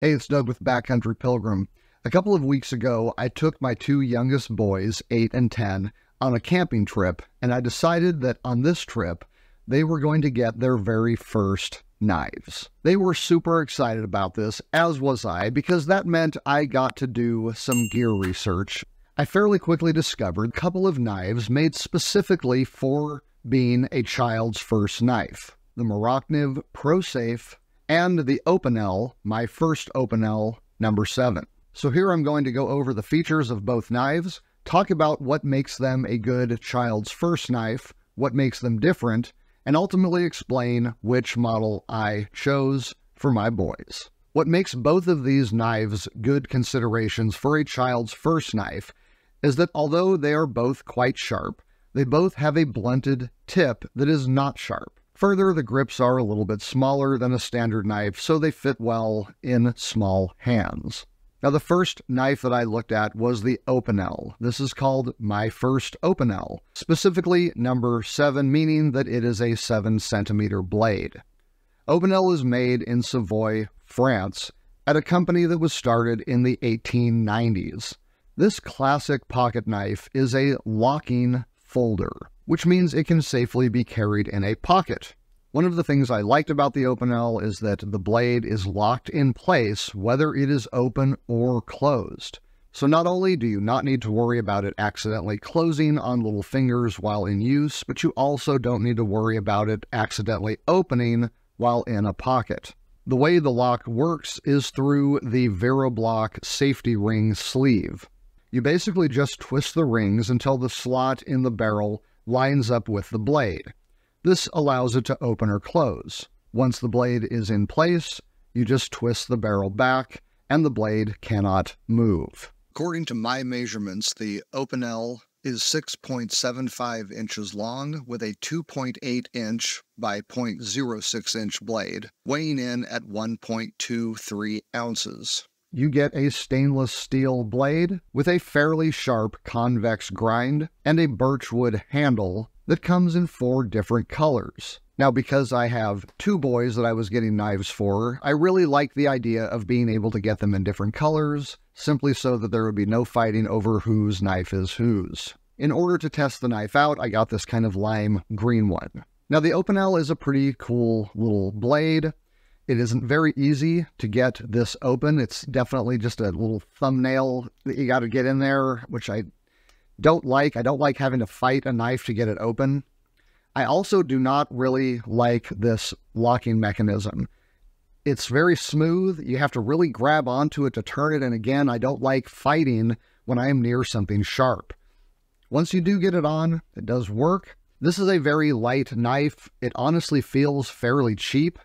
Hey, it's Doug with Backcountry Pilgrim. A couple of weeks ago, I took my two youngest boys, 8 and 10, on a camping trip, and I decided that on this trip, they were going to get their very first knives. They were super excited about this, as was I, because that meant I got to do some gear research. I fairly quickly discovered a couple of knives made specifically for being a child's first knife. The Morakniv Pro Safe and the Opinel, my first Opinel, number 7. So here I'm going to go over the features of both knives, talk about what makes them a good child's first knife, what makes them different, and ultimately explain which model I chose for my boys. What makes both of these knives good considerations for a child's first knife is that although they are both quite sharp, they both have a blunted tip that is not sharp. Further, the grips are a little bit smaller than a standard knife, so they fit well in small hands. Now, the first knife that I looked at was the Opinel. This is called my first Opinel, specifically number 7, meaning that it is a 7-centimeter blade. Opinel is made in Savoy, France, at a company that was started in the 1890s. This classic pocket knife is a locking folder, which means it can safely be carried in a pocket. One of the things I liked about the Opinel is that the blade is locked in place whether it is open or closed. So not only do you not need to worry about it accidentally closing on little fingers while in use, but you also don't need to worry about it accidentally opening while in a pocket. The way the lock works is through the VeriBlock safety ring sleeve. You basically just twist the rings until the slot in the barrel lines up with the blade. This allows it to open or close. Once the blade is in place, you just twist the barrel back and the blade cannot move. According to my measurements, the Opinel is 6.75 inches long with a 2.8 inch by 0.06 inch blade, weighing in at 1.23 ounces. You get a stainless steel blade with a fairly sharp convex grind and a birchwood handle that comes in 4 different colors. Now, because I have 2 boys that I was getting knives for, I really like the idea of being able to get them in different colors, simply so that there would be no fighting over whose knife is whose. In order to test the knife out, I got this kind of lime green one. Now, the Opinel is a pretty cool little blade. It isn't very easy to get this open. It's definitely just a little thumbnail that you got to get in there, which I don't like. I don't like having to fight a knife to get it open. I also do not really like this locking mechanism. It's very smooth. You have to really grab onto it to turn it, and again, I don't like fighting when I am near something sharp. Once you do get it on, it does work. This is a very light knife. It honestly feels fairly cheap.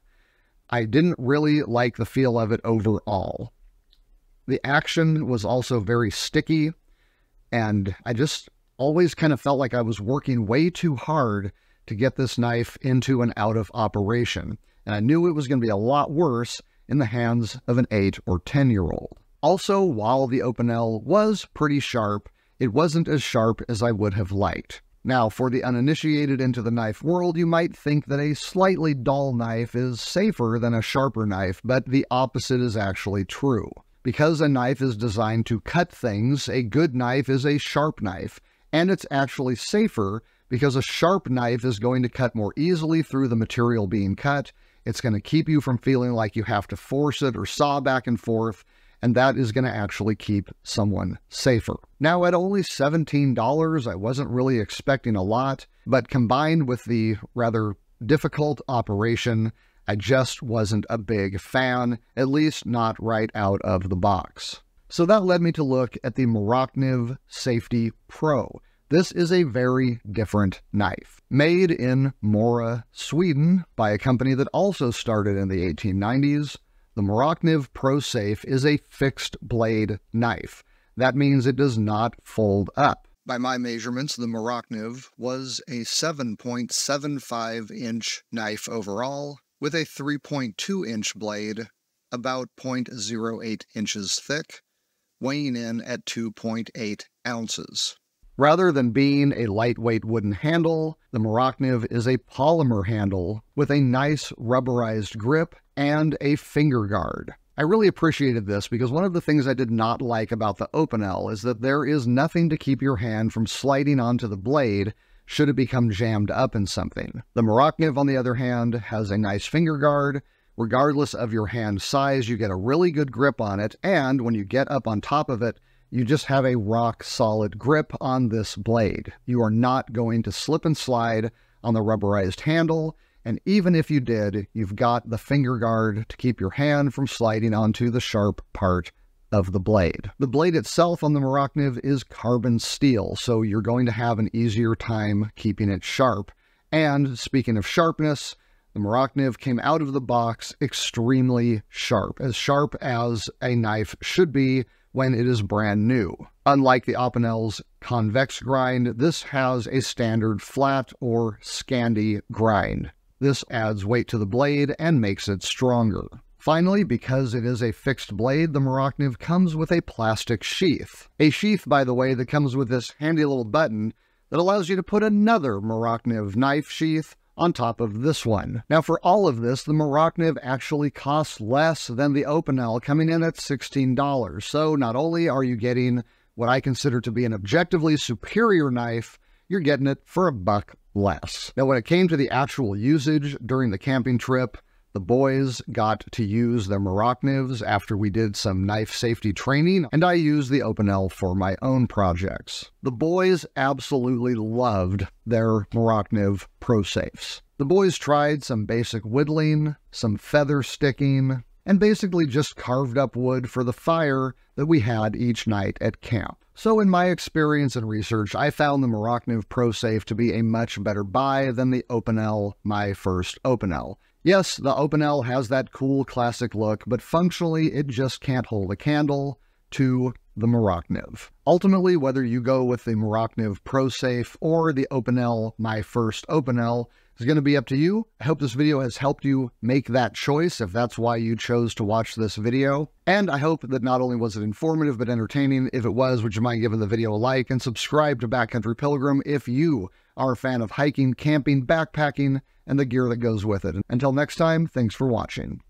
I didn't really like the feel of it overall. The action was also very sticky, and I just always kind of felt like I was working way too hard to get this knife into and out of operation, and I knew it was going to be a lot worse in the hands of an 8 or 10-year-old. Also, while the Opinel was pretty sharp, it wasn't as sharp as I would have liked. Now, for the uninitiated into the knife world, you might think that a slightly dull knife is safer than a sharper knife, but the opposite is actually true. Because a knife is designed to cut things, a good knife is a sharp knife, and it's actually safer because a sharp knife is going to cut more easily through the material being cut. It's going to keep you from feeling like you have to force it or saw back and forth, and that is going to actually keep someone safer. Now, at only $17, I wasn't really expecting a lot, but combined with the rather difficult operation, I just wasn't a big fan, at least not right out of the box. So that led me to look at the Morakniv Safety Pro. This is a very different knife. Made in Mora, Sweden, by a company that also started in the 1890s, the Morakniv Pro Safe is a fixed blade knife. That means it does not fold up. By my measurements, the Morakniv was a 7.75 inch knife overall, with a 3.2 inch blade, about 0.08 inches thick, weighing in at 2.8 ounces. Rather than being a lightweight wooden handle, the Morakniv is a polymer handle with a nice rubberized grip and a finger guard. I really appreciated this because one of the things I did not like about the Opinel is that there is nothing to keep your hand from sliding onto the blade should it become jammed up in something. The Morakniv, on the other hand, has a nice finger guard. Regardless of your hand size, you get a really good grip on it, and when you get up on top of it, you just have a rock-solid grip on this blade. You are not going to slip and slide on the rubberized handle, and even if you did, you've got the finger guard to keep your hand from sliding onto the sharp part of the blade. The blade itself on the Morakniv is carbon steel, so you're going to have an easier time keeping it sharp. And speaking of sharpness, the Morakniv came out of the box extremely sharp as a knife should be when it is brand new. Unlike the Opinel's convex grind, this has a standard flat or Scandi grind. This adds weight to the blade and makes it stronger. Finally, because it is a fixed blade, the Morakniv comes with a plastic sheath. A sheath, by the way, that comes with this handy little button that allows you to put another Morakniv knife sheath on top of this one. Now, for all of this, the Morakniv actually costs less than the Opinel, coming in at $16. So not only are you getting what I consider to be an objectively superior knife, you're getting it for $1 less. Now, when it came to the actual usage during the camping trip, the boys got to use their Moraknivs after we did some knife safety training, and I used the Opinel for my own projects. The boys absolutely loved their Morakniv Pro Safes. The boys tried some basic whittling, some feather sticking, and basically just carved up wood for the fire that we had each night at camp. So in my experience and research, I found the Morakniv Pro Safe to be a much better buy than the Opinel, my first Opinel. Yes, the Opinel has that cool classic look, but functionally it just can't hold a candle to the Morakniv. Ultimately, whether you go with the Morakniv Pro Safe or the Opinel, my first Opinel, is going to be up to you. I hope this video has helped you make that choice if that's why you chose to watch this video. And I hope that not only was it informative but entertaining. If it was, would you mind giving the video a like and subscribe to Backcountry Pilgrim if you are a fan of hiking, camping, backpacking, and the gear that goes with it. Until next time, thanks for watching.